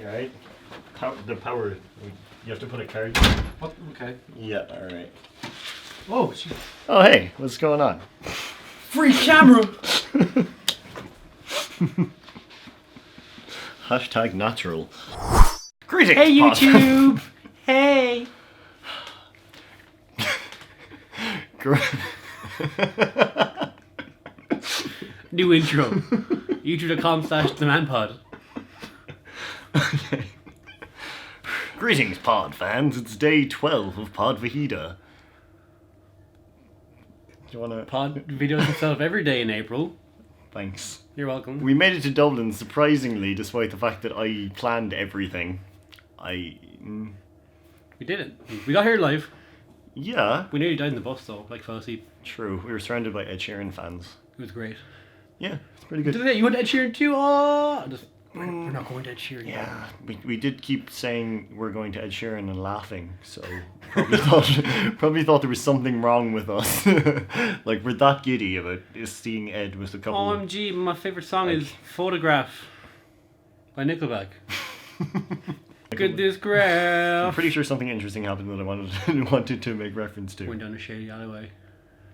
Alright. The power. You have to put a card. What? Okay. Yeah, alright. Oh, shit. Oh, hey, what's going on? Free camera! Hashtag natural. Greetings, Hey, YouTube! Hey! New intro. youtube.com/themanpod. Okay. Greetings, pod fans. It's day 12 of Pod Vahida. Do you want to... Pod videos himself every day in April. Thanks. You're welcome. We made it to Dublin, surprisingly, despite the fact that I planned everything. We did it. We got here live. Yeah. We nearly died in the bus though, like fell asleep. True. We were surrounded by Ed Sheeran fans. It was great. Yeah, it's pretty good. You went to Ed Sheeran too? Oh! We're not going to Ed Sheeran. Yeah, we did keep saying we're going to Ed Sheeran and laughing, so probably thought there was something wrong with us. Like, we're that giddy about seeing Ed with a couple. OMG, my favourite song is Photograph by Nickelback. Look at this I'm graph. pretty sure something interesting happened that I wanted to make reference to. Went down a shady alleyway.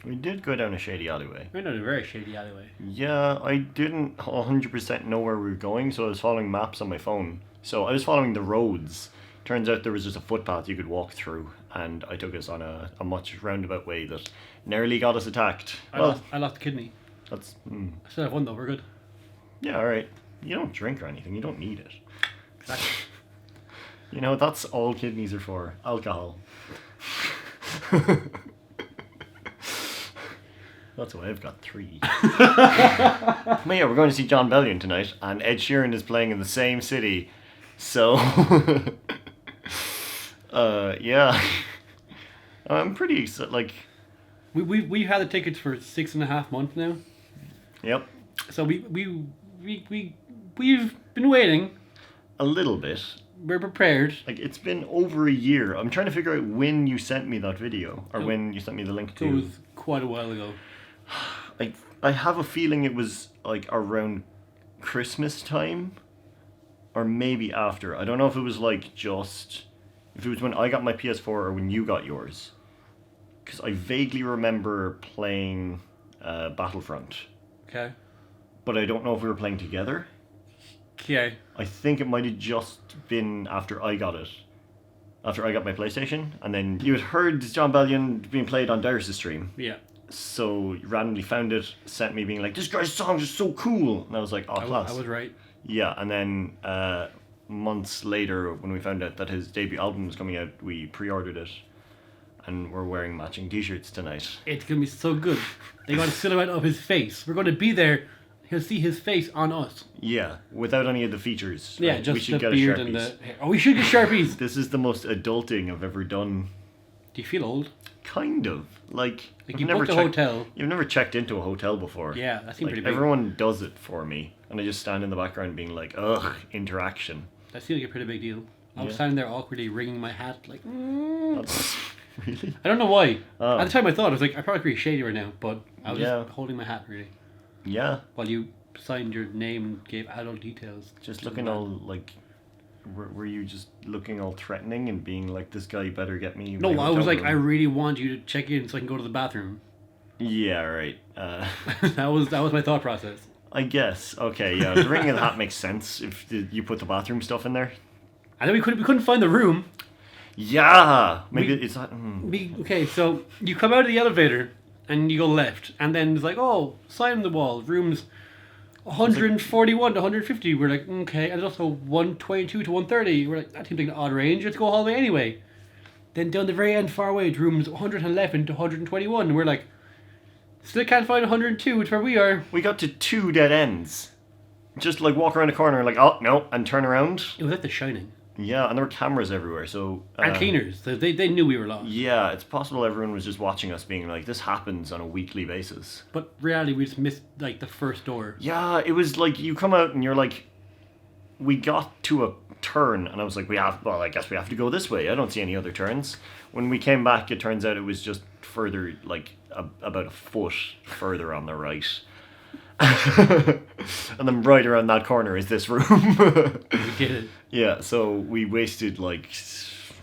We did go down a shady alleyway. Went down a very shady alleyway. Yeah, I didn't 100% know where we were going, so I was following maps on my phone. So I was following the roads. Turns out there was just a footpath you could walk through, and I took us on a much roundabout way that nearly got us attacked. I lost a kidney. That's... I still have one though, we're good. Yeah, alright. You don't drink or anything, you don't need it. Exactly. You know, that's all kidneys are for. Alcohol. That's why I've got 3. But yeah, we're going to see Jon Bellion tonight, and Ed Sheeran is playing in the same city. So, yeah. I'm pretty excited, like... We've had the tickets for 6.5 months now. Yep. So we've been waiting. A little bit. We're prepared. Like, it's been over a year. I'm trying to figure out when you sent me that video, or when you sent me the link to... It was quite a while ago. I have a feeling it was like around Christmas time, or maybe after. I don't know if it was like if it was when I got my PS4 or when you got yours, because I vaguely remember playing Battlefront. Okay. But I don't know if we were playing together. Okay. I think it might have just been after I got it. After I got my PlayStation, and then you had heard Jon Bellion being played on Darius' stream. Yeah. So you randomly found it, sent me being like, this guy's songs are so cool. And I was like, oh, class. I was right. Yeah, and then months later, when we found out that his debut album was coming out, we pre-ordered it. And we're wearing matching t-shirts tonight. It's going to be so good. They got a silhouette of his face. We're going to be there. He'll see his face on us. Yeah, without any of the features. Yeah, right? just we should the get beard a and the hair. Oh, we should get Sharpies. This is the most adulting I've ever done. Do you feel old? Kind of. Like you booked a hotel. You've never checked into a hotel before. Yeah, that seemed pretty big. Everyone does it for me. And I just stand in the background being like, ugh, interaction. That seemed like a pretty big deal. I was standing there awkwardly wringing my hat like, That's... Really? I don't know why. At the time I thought, I was like, I'm probably pretty shady right now, but I was just holding my hat really. Yeah. While you signed your name and gave adult details. Just looking all like... Were you just looking all threatening and being like, this guy better get me... No, I was like, I really want you to check in so I can go to the bathroom. Yeah, right. that was my thought process. I guess. Okay, yeah. The ring of the hat makes sense if you put the bathroom stuff in there. And then we couldn't find the room. Yeah! Maybe it's not... Okay, so you come out of the elevator and you go left. And then it's like, oh, sign on the wall. Rooms 141 to 150. We're like, okay. And there's also 122 to 130. We're like, that seems like an odd range. Let's go all the way anyway. Then down the very end, far away, rooms 111 to 121. And we're like, still can't find 102, which is where we are. We got to 2 dead ends. Just like walk around a corner like, oh, no, and turn around. It was like The Shining. Yeah, and there were cameras everywhere, so... and cleaners. They knew we were lost. Yeah, it's possible everyone was just watching us being like, this happens on a weekly basis. But reality, we just missed, like, the first door. Yeah, it was like, you come out and you're like, we got to a turn, and I was like, I guess we have to go this way. I don't see any other turns. When we came back, it turns out it was just further, like, about a foot further on the right. And then right around that corner is this room. We did it Yeah, so we wasted like,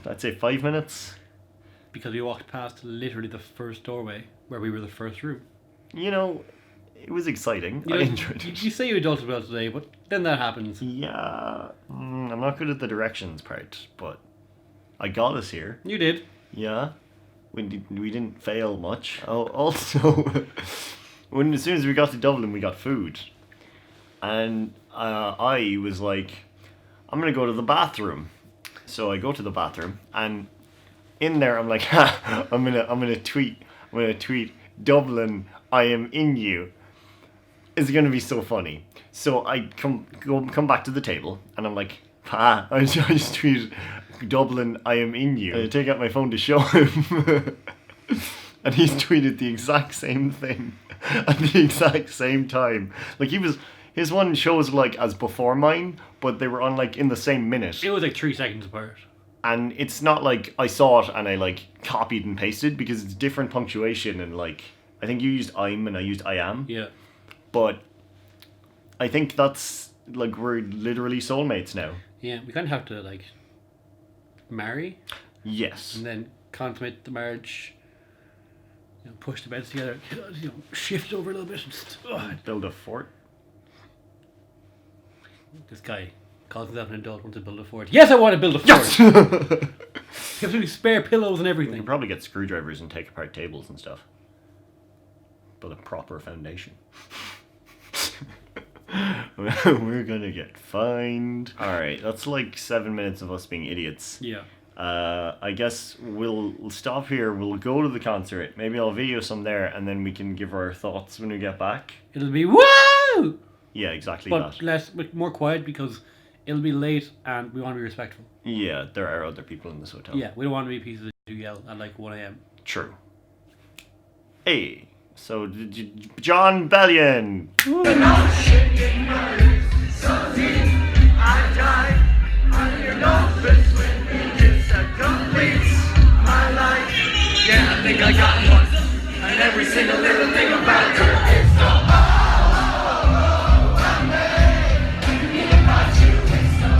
I'd say 5 minutes. because we walked past literally the first doorway where we were the first room. You know, it was exciting. You I know, enjoyed it. You say you adulted well today, but then that happens. Yeah, I'm not good at the directions part, but I got us here. You did. Yeah, we didn't fail much. Oh, also, as soon as we got to Dublin, we got food, and I was like, I'm gonna go to the bathroom. So I go to the bathroom, and in there I'm like, ha, I'm gonna tweet Dublin, I am in you. It's gonna be so funny. So I come back to the table, and I'm like, I just tweeted Dublin, I am in you. And I take out my phone to show him, and he's tweeted the exact same thing at the exact same time. Like his one shows like as before mine, but they were on like in the same minute. It was like 3 seconds apart. And it's not like I saw it and I like copied and pasted, because it's different punctuation, and like I think you used I'm and I used I am. Yeah. But I think that's like we're literally soulmates now. Yeah, we kind of have to like marry Yes. and then consummate the marriage. You know, push the beds together. You know, shift over a little bit. And just, Build a fort. This guy calls himself an adult, wants to build a fort. Yes, I want to build a fort. He has spare pillows and We everything. can probably get screwdrivers and take apart tables and stuff. Build a proper foundation. We're gonna get fined. Alright, that's like 7 minutes of us being idiots. Yeah. I guess we'll stop here. We'll go to the concert. Maybe I'll video some there, and then we can give our thoughts when we get back. It'll be woo! Yeah, exactly But that. more quiet because it'll be late and we want to be respectful. Yeah, there are other people in this hotel. Yeah, we don't want to be pieces who yell at like 1 a.m. True. Hey, so Jon Bellion. Yeah, I think I got one. And every single little thing about her is so amazing. About you is so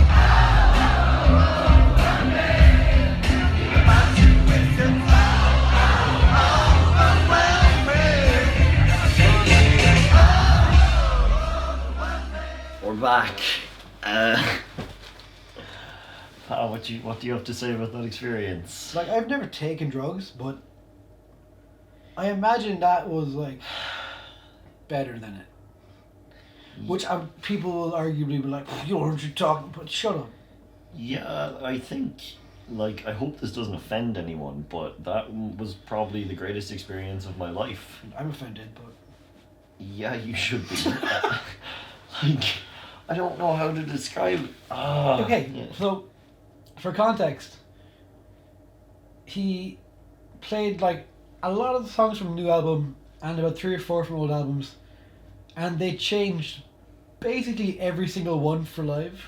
amazing. About you is so overwhelming. We're back. Pal, what do you have to say about that experience? Like, I've never taken drugs, but I imagine that was like better than it. Which people will arguably be like, you know what you're talking, but shut up. Yeah, I think, like, I hope this doesn't offend anyone, but that was probably the greatest experience of my life. I'm offended, but Yeah, you should be. Like, I don't know how to describe. okay. Yeah. So, for context, he played like a lot of the songs from the new album and about 3 or 4 from old albums, and they changed basically every single one for live,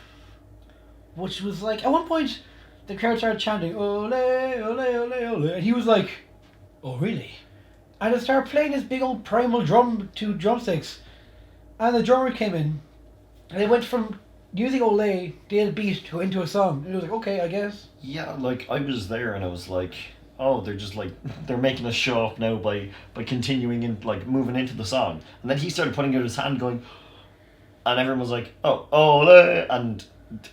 which was like at one point the crowd started chanting "Ole, ole, ole, ole," and he was like, "Oh really?" And they started playing this big old primal drumsticks, and the drummer came in, and they went from using Ole, the beat, to into a song, and it was like, okay, I guess. Yeah, like, I was there and I was like, oh, they're just like, they're making us show up now by continuing and like moving into the song. And then he started putting out his hand going, and everyone was like, oh, ole, and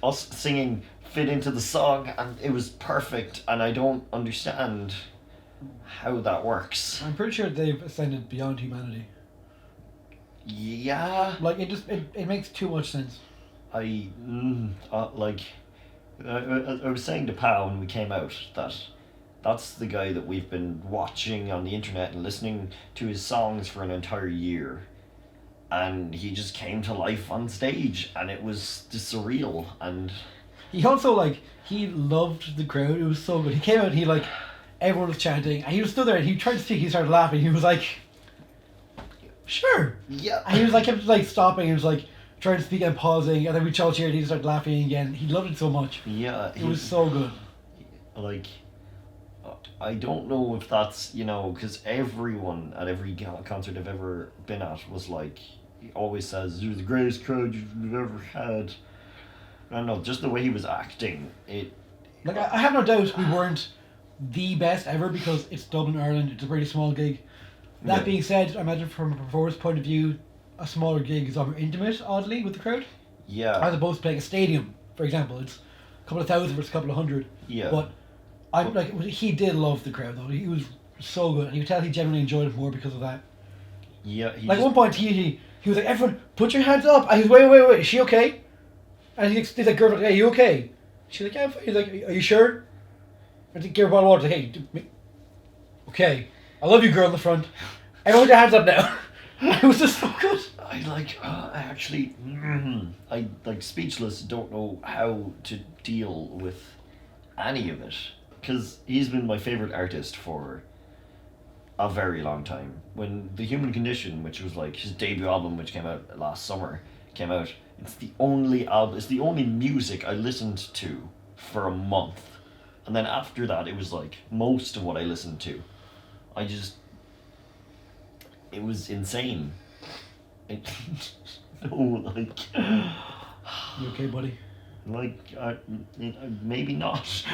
us singing fit into the song, and it was perfect, and I don't understand how that works. I'm pretty sure they've ascended beyond humanity. Yeah, Like, it makes too much sense. I was saying to Pao when we came out that that's the guy that we've been watching on the internet and listening to his songs for an entire year, and he just came to life on stage, and it was just surreal. And He also, like, he loved the crowd. It was so good. He came out and he, like, everyone was chanting, and he was stood there and he tried to speak, he started laughing. He was like, sure. yeah, And he was like, kept like stopping, he was like trying to speak and pausing, and then we all cheered and he started laughing again. He loved it so much. yeah, It was so good. like, I don't know if that's, because everyone at every concert I've ever been at was like, he always says, "You're the greatest crowd you've ever had." I don't know, just the way he was acting, it. Like, I have no doubt we weren't the best ever because it's Dublin, Ireland. It's a pretty small gig. That Yeah. being said, I imagine from a performer's point of view, a smaller gig is more intimate, oddly, with the crowd. Yeah. As opposed to playing a stadium, for example. It's a couple of thousand versus a couple of hundred. Yeah. But he did love the crowd, though. He was so good. And you could tell he genuinely enjoyed it more because of that. Yeah. Like, at one point, he was like, "Everyone, put your hands up." And he's, wait, is she okay? And he's like, "Girl, are you okay?" She's like, "Yeah, I'm fine." He's like, "Are you sure?" And he gave her a bottle of water. Like, "Hey, okay. I love you, girl in the front. Everyone put your hands up now." It was just so good. I like speechless, don't know how to deal with any of it. Because he's been my favourite artist for a very long time. When The Human Condition, which was like his debut album, which came out last summer, came out, it's the only album, it's the only music I listened to for a month. And then after that, it was like most of what I listened to. It was insane. You okay, buddy? Maybe not.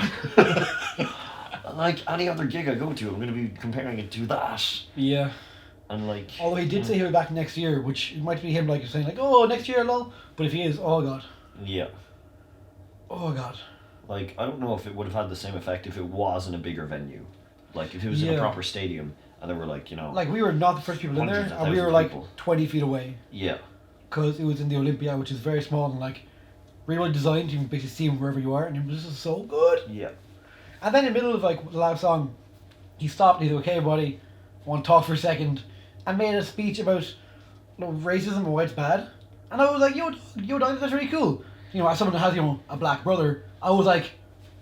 Like any other gig I go to, I'm going to be comparing it to that. Yeah. And like. Although he did say he'll be back next year, which it might be him like saying like, "Oh, next year, lol." But if he is, oh god. Yeah. Oh god. Like, I don't know if it would have had the same effect if it was in a bigger venue. Like, if it was in a Yeah. proper stadium and there were like, Like, we were not the first people in there, Hundreds of and we were thousands of like people. 20 feet away. Yeah. Because it was in the Olympia, which is very small and like really well designed. You can basically see him wherever you are, and it was just so good. Yeah. And then in the middle of like the live song, he stopped and he's like, "Okay, buddy, I want to talk for a second," and made a speech about racism and why it's bad. And I was like, yo, dog, that's really cool. As someone that has a black brother, I was like,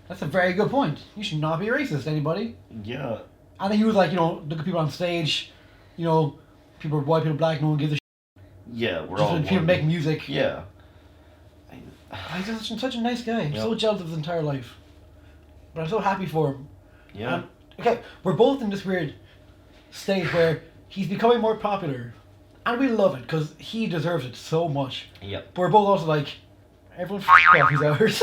that's a very good point. You should not be racist, anybody. Yeah. And then he was like, look at people on stage, people are white, people are black, no one gives a shit. Yeah, we're Just all when people one. make music. Yeah. He's just such a nice guy. I'm Yeah. so jealous of his entire life. But I'm so happy for him. Yeah. And, okay, we're both in this weird state where he's becoming more popular. And we love it because he deserves it so much. Yeah. But we're both also like, everyone off, he's ours.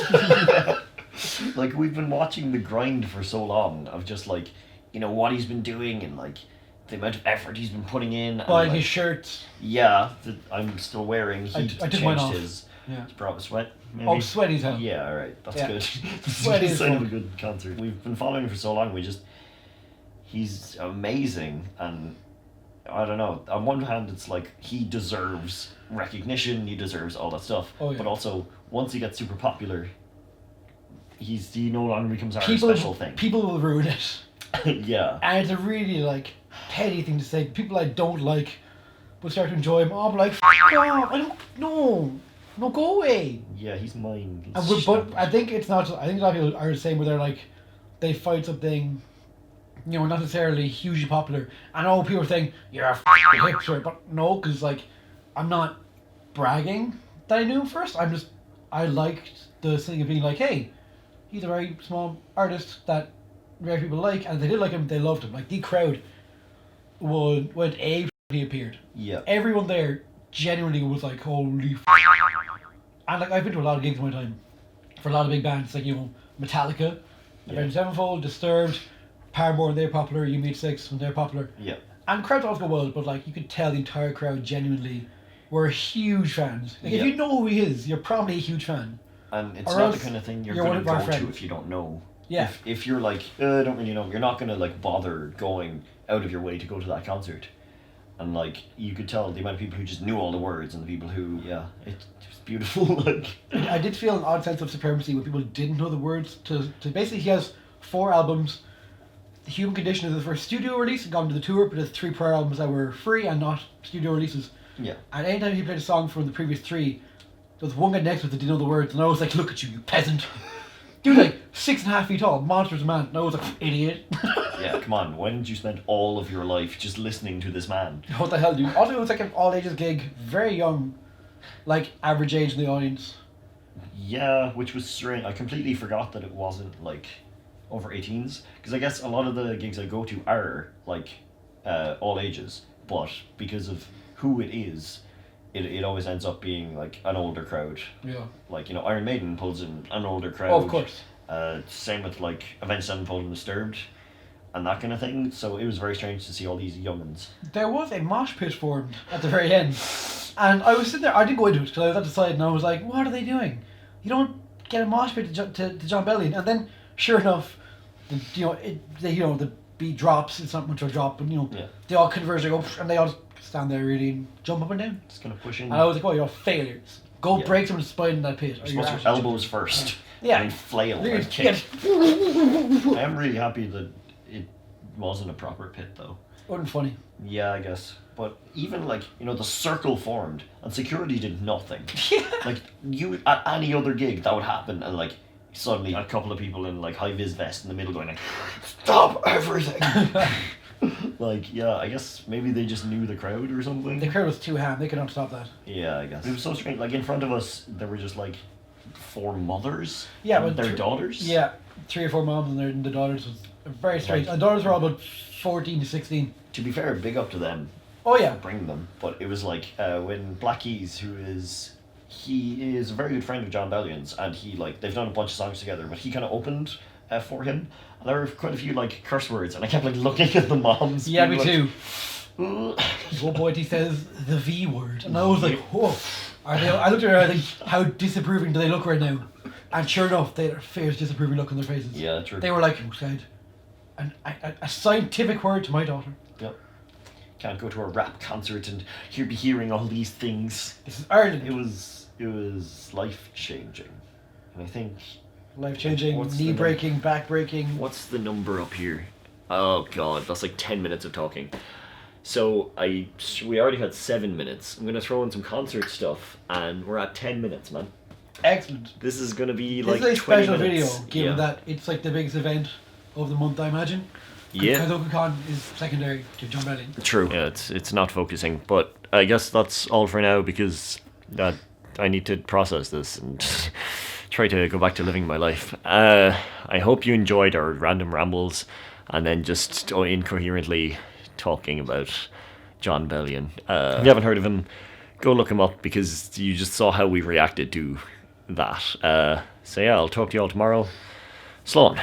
Like, we've been watching the grind for so long of just like, what he's been doing and like the amount of effort he's been putting in. And, Buying like, his shirts. Yeah, that I'm still wearing. He I took changed mine off. his. Yeah. He's brought sweat. Maybe. Oh, sweaty's hell. Yeah, alright, that's Yeah. good. Sweaty That's as the sign of a fuck. good concert. We've been following him for so long. He's amazing, and I don't know. On one hand, it's like he deserves recognition. He deserves all that stuff. Oh, yeah. But also, once he gets super popular, he no longer becomes our special thing. People will ruin it. Yeah. And it's a really petty thing to say. People I don't like will start to enjoy him. Oh, I'm like, "F off, I don't, no, go away." Yeah, he's mine. But I think it's not. I think a lot of people are the same where they're like, they fight something, not necessarily hugely popular. I know people are saying you're a hipster, but no, because I'm not bragging that I knew him first. I liked the thing of being like, hey, he's a very small artist that very people like, and if they did like him, they loved him. Like the crowd went ape when he appeared. Yeah. Everyone there genuinely was like, holy f***. And I've been to a lot of gigs in my time for a lot of big bands, like Metallica, Avenged Sevenfold, Disturbed, Paramore when they're popular, UB6 when they're popular. Yeah. And crowds always go wild, but you could tell the entire crowd genuinely were huge fans. If Yeah. you know who he is, you're probably a huge fan. And it's Or not the else kind of thing you're you're going one to of our go to friends. if you don't know. Yeah. If you're like, I don't really know, you're not going to bother going out of your way to go to that concert. And you could tell the amount of people who just knew all the words and the people who, it was beautiful. I did feel an odd sense of supremacy when people didn't know the words to basically he has 4 albums. The Human Condition is his first studio release and gone to the tour, but there's 3 prior albums that were free and not studio releases. Yeah. And anytime he played a song from the previous 3, there was one guy next to it that didn't know the words, and I was like, look at you peasant. Dude, 6.5 feet tall, monsters man. And I was like, idiot. Yeah, come on. Why didn't you spend all of your life just listening to this man? What the hell, dude? Also, it was an all ages gig, very young, average age in the audience. Yeah, which was strange. I completely forgot that it wasn't over 18s, because I guess a lot of the gigs I go to are all ages, but because of who it is, it always ends up being like an older crowd. Yeah. Like, Iron Maiden pulls in an older crowd. Oh, of course. Same with like Avenged Sevenfold and Disturbed, and that kind of thing. So it was very strange to see all these youngins. There was a mosh pit formed at the very end, and I was sitting there. I didn't go into it because I was at the side, and I was like, "What are they doing? You don't get a mosh pit to Jon Bellion." And then, sure enough, the beat drops. It's not much of a drop, but Yeah. they all converge. They go, and they all just stand there really and jump up and down. Just gonna push in. And I was like, "Oh, you're failures. Go Yeah. break someone's spine in that pit." Or You're you're supposed to actually elbows first. Yeah. And then flail Yeah. and kick. I am really happy that it wasn't a proper pit though. Wasn't funny. Yeah, I guess. But even like, the circle formed and security did nothing. Like, at any other gig that would happen, and like suddenly a couple of people in like high vis vest in the middle going like, "Stop everything!" Like, yeah, I guess maybe they just knew the crowd or something. The crowd was too ham. They could not stop that. Yeah, I guess. It was so strange. Like, in front of us, there were just like 4 mothers. Yeah, and but their daughters. Yeah, 3 or 4 moms and the daughters was very strange. Right. The daughters were all about 14 to 16. To be fair, big up to them. Oh yeah. Bring them. But it was like when Black Keys, he is a very good friend of Jon Bellion's, and they've done a bunch of songs together, but he kind of opened for him, and there were quite a few like curse words, and I kept like looking at the moms. Yeah, me being too. One point he says the V word, and I was like, whoa. I looked at her and I think, how disapproving do they look right now? And sure enough, they had a fierce disapproving look on their faces. Yeah, true. They were like, said, a scientific word to my daughter. Yep. Can't go to a rap concert and be hearing all these things. This is Ireland. It was life changing, and I think. Life changing, What's knee the breaking, back breaking. What's the number up here? Oh god, that's like 10 minutes of talking. So we already had 7 minutes. I'm gonna throw in some concert stuff, and we're at 10 minutes, man. Excellent. This is gonna be This like is a 20 special minutes. video, given that it's like the biggest event of the month, I imagine. Yeah. Because Con is secondary to Jon Bellion. True. Yeah, it's not focusing, but I guess that's all for now because I need to process this and try to go back to living my life. I hope you enjoyed our random rambles and then just incoherently talking about Jon Bellion. If you haven't heard of him, go look him up because you just saw how we reacted to that. So yeah, I'll talk to you all tomorrow. Slán.